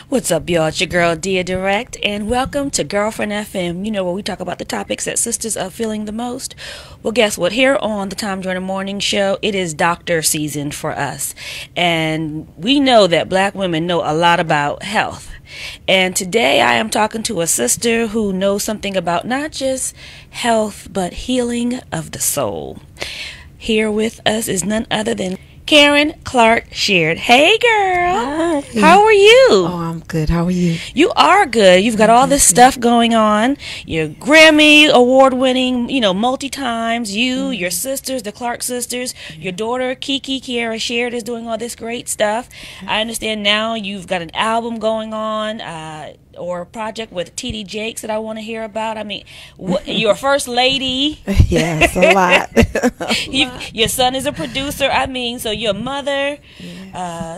What's up, y'all? It's your girl, Dia Direct, and welcome to Girlfriend FM. You know, where we talk about the topics that sisters are feeling the most. Well, guess what? Here on the Tom Joyner Morning Show, it is doctor season for us. And we know that black women know a lot about health. And today I am talking to a sister who knows something about not just health, but healing of the soul. Here with us is none other than Karen Clark-Sheard. Hey, girl. Hi. How are you? Oh, I'm good. How are you? You are good. You've got all this stuff going on. You're Grammy award winning, multi times. You, your sisters, the Clark sisters, your daughter, Kiki Kiara Sheard, is doing all this great stuff. I understand now you've got an album going on, or a project with T.D. Jakes that I want to hear about. I mean, your first lady. Yes, a lot. Your son is a producer. I mean, so your mother,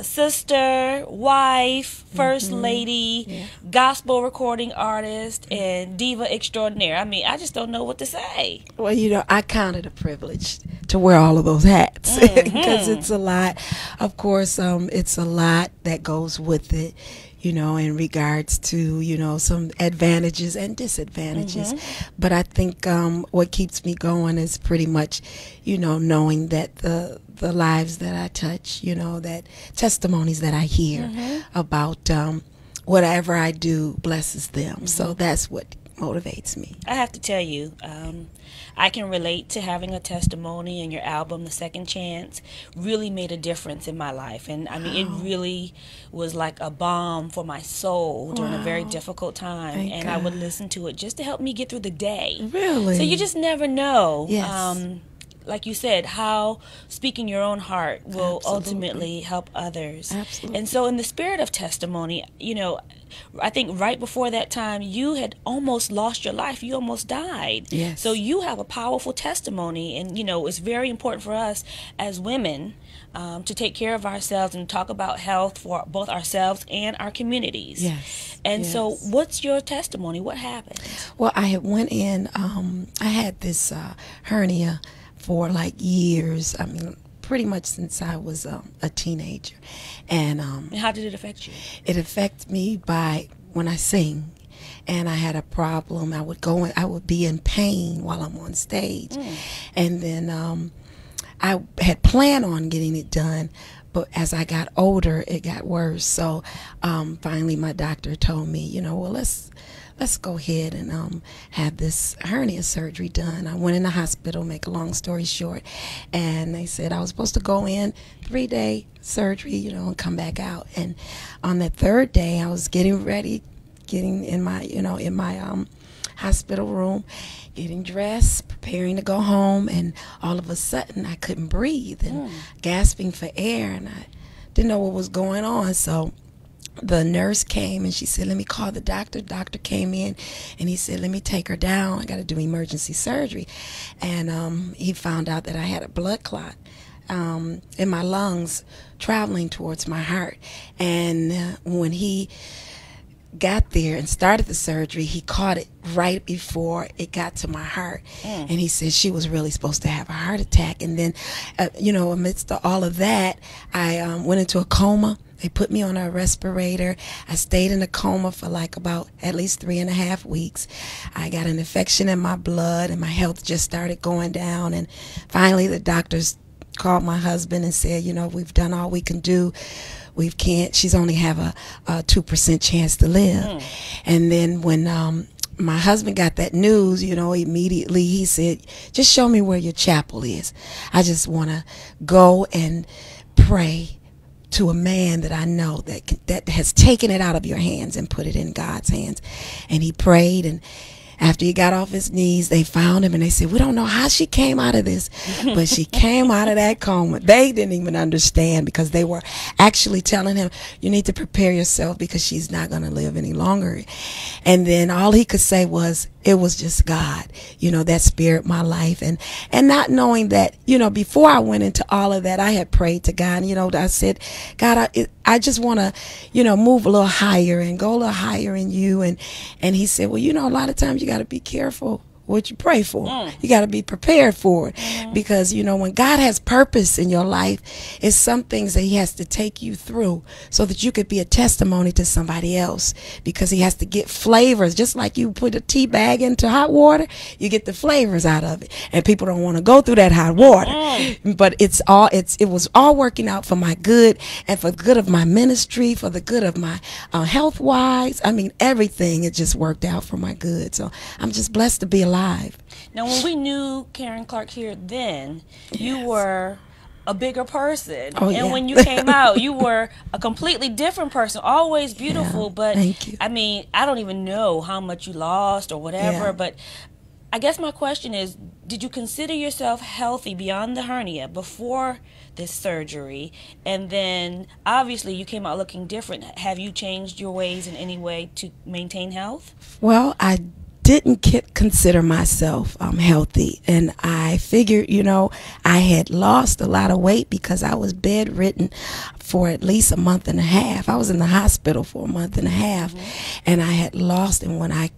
sister, wife, first lady, gospel recording artist, and diva extraordinaire. I mean, I just don't know what to say. Well, I count it a privilege to wear all of those hats because it's a lot. Of course, it's a lot that goes with it. In regards to, some advantages and disadvantages. But I think what keeps me going is pretty much, knowing that the lives that I touch, that testimonies that I hear about whatever I do blesses them. So that's what motivates me. I have to tell you, I can relate to having a testimony, and your album, The Second Chance, really made a difference in my life. And I mean, it really was like a balm for my soul during a very difficult time. Thank I would God. listen to it just to help me get through the day. Really? So you just never know. Yes. Like you said, how speaking your own heart will Absolutely. ultimately help others. Absolutely. And so in the spirit of testimony, I think right before that time, you had almost lost your life. You almost died. Yes. So you have a powerful testimony. And, it's very important for us as women to take care of ourselves and talk about health for both ourselves and our communities. Yes. And yes. so what's your testimony? What happened? Well, I had went in, I had this hernia for like years. I mean, pretty much since I was a teenager. And How did it affect you? it affects me by when I sing. And I had a problem. I would be in pain while I'm on stage. And then I had planned on getting it done, but as I got older, it got worse. So finally my doctor told me, well, let's go ahead and have this hernia surgery done. I went in the hospital, make a long story short, and they said I was supposed to go in 3-day surgery, and come back out. And on that third day, I was getting ready, getting in my, in my hospital room, getting dressed, preparing to go home, and all of a sudden I couldn't breathe and gasping for air, and I didn't know what was going on. So the nurse came and she said, let me call the doctor. Doctor came in and he said, let me take her down. I got to do emergency surgery. And he found out that I had a blood clot in my lungs traveling towards my heart. And when he got there and started the surgery, he caught it right before it got to my heart. And he said she was really supposed to have a heart attack. And then, amidst all of that, I went into a coma. They put me on a respirator. I stayed in a coma for like about at least 3.5 weeks. I got an infection in my blood and my health just started going down. And finally the doctors called my husband and said, we've done all we can do. She's only have a 2% chance to live. And then when my husband got that news, immediately he said, just show me where your chapel is. I just want to go and pray to a man that I know that has taken it out of your hands and put it in God's hands. And he prayed, and after he got off his knees, they found him and they said, we don't know how she came out of this, but she came out of that coma. They didn't even understand because they were actually telling him, you need to prepare yourself because she's not going to live any longer. And then all he could say was, it was just God, that spared my life. And not knowing that, before I went into all of that, I had prayed to God. I said, God, I just want to, move a little higher and go a little higher in you. And he said, well, a lot of times you got to be careful what you pray for. You got to be prepared for it, because you know, when God has purpose in your life, it's some things that he has to take you through so that you could be a testimony to somebody else, because he has to get flavors. Just like you put a tea bag into hot water, you get the flavors out of it, and people don't want to go through that hot water. But it was all working out for my good, and for the good of my ministry, for the good of my health wise. I mean, everything, it just worked out for my good. So I'm just blessed to be alive. Now, when we knew Karen Clark-Sheard then, you Yes. were a bigger person. Oh, and yeah. when you came out, you were a completely different person, always beautiful. Yeah, but thank you. I mean, I don't even know how much you lost or whatever, Yeah. but I guess my question is, did you consider yourself healthy beyond the hernia before this surgery? And then obviously you came out looking different. Have you changed your ways in any way to maintain health? Well, I didn't consider myself healthy, and I figured, you know, I had lost a lot of weight because I was bedridden for at least a month and a half. I was in the hospital for a month and a half, and I had lost, and when I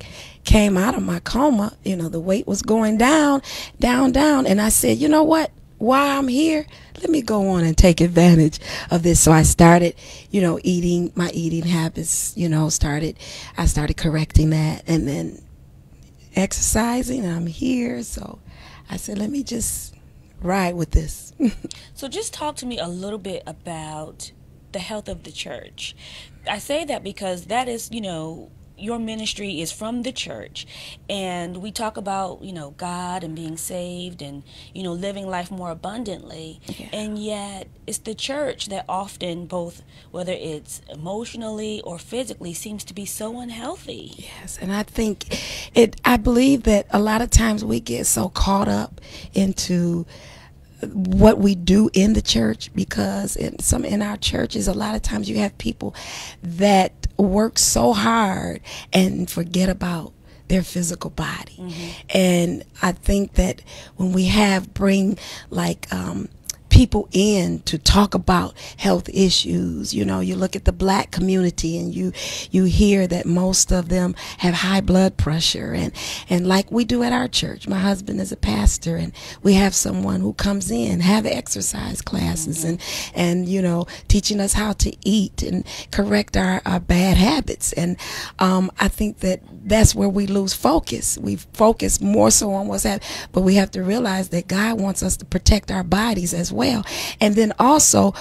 came out of my coma, you know, the weight was going down, down, down, and I said, you know what? While I'm here, let me go on and take advantage of this. So I started, you know, my eating habits, you know, I started correcting that, and then exercising, and I'm here. So I said, let me just ride with this. So just talk to me a little bit about the health of the church. I say that because that is, you know, your ministry is from the church, and we talk about, you know, God and being saved and, you know, living life more abundantly. Yeah. And yet it's the church that often, both whether it's emotionally or physically, seems to be so unhealthy. Yes, and I believe that a lot of times we get so caught up into what we do in the church, because in our churches, a lot of times you have people that work so hard and forget about their physical body. And I think that when we bring like people in to talk about health issues, you know, you look at the black community and you hear that most of them have high blood pressure, and like we do at our church, my husband is a pastor, and we have someone who comes in, have exercise classes, and you know, teaching us how to eat and correct our bad habits. And I think that's where we lose focus. We focus more so on what's happening, but we have to realize that God wants us to protect our bodies as well. And then also,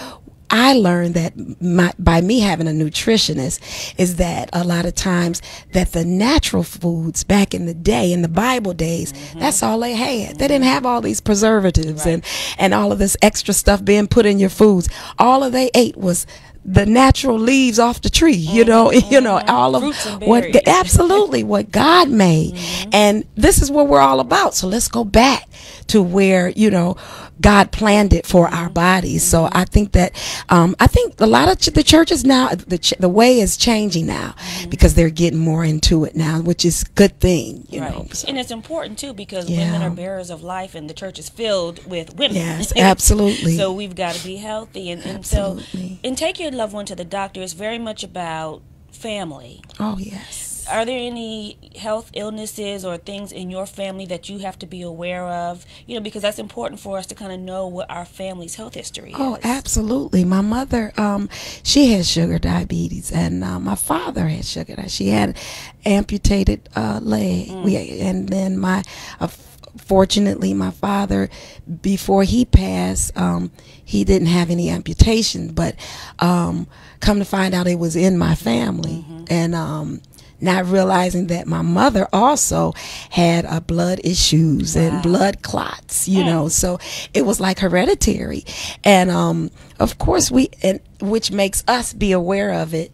I learned that by me having a nutritionist, is that a lot of times that the natural foods back in the day, in the Bible days, that's all they had. They didn't have all these preservatives and all of this extra stuff being put in your foods. All of they ate was the natural leaves off the tree, you know, all of absolutely what God made. And this is what we're all about. So let's go back to where, you know, God planned it for our bodies. So I think that I think a lot of the churches now, the way is changing now, because they're getting more into it now, which is a good thing, you know. So. And it's important too, because women are bearers of life, and the church is filled with women. Yes, absolutely. So we've got to be healthy, and so take your loved one to the doctor is very much about family. Oh yes. Are there any health illnesses or things in your family that you have to be aware of? You know, because that's important for us to kind of know what our family's health history is. Oh, absolutely. My mother, she has sugar diabetes, and my father had sugar diabetes. She had amputated leg. And then fortunately, my father, before he passed, he didn't have any amputation, but come to find out it was in my family. And not realizing that my mother also had blood issues and blood clots, you know, so it was like hereditary. And of course which makes us be aware of it.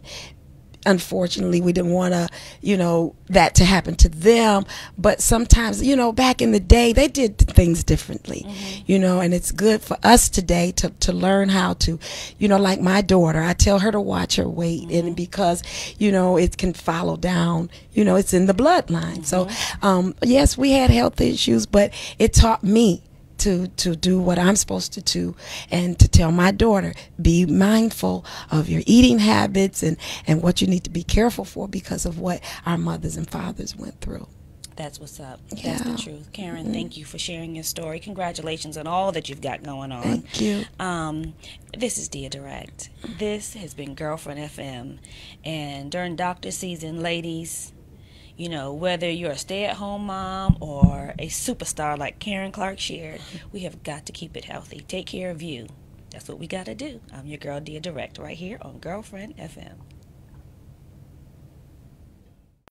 Unfortunately, we didn't want to, you know, that to happen to them. But sometimes, you know, back in the day, they did things differently, you know, and it's good for us today to learn how to, you know, like my daughter, I tell her to watch her weight, and because, you know, it can follow down, you know, it's in the bloodline. So, yes, we had health issues, but it taught me to do what I'm supposed to do, and to tell my daughter, be mindful of your eating habits and what you need to be careful for because of what our mothers and fathers went through. That's what's up. Yeah. That's the truth. Karen, thank you for sharing your story. Congratulations on all that you've got going on. Thank you. This is Dia Direct. This has been Girlfriend FM. And during doctor season, ladies, you know, whether you're a stay-at-home mom or a superstar like Karen Clark-Sheard, we have got to keep it healthy. Take care of you. That's what we got to do. I'm your girl, Dia Direct, right here on Girlfriend FM.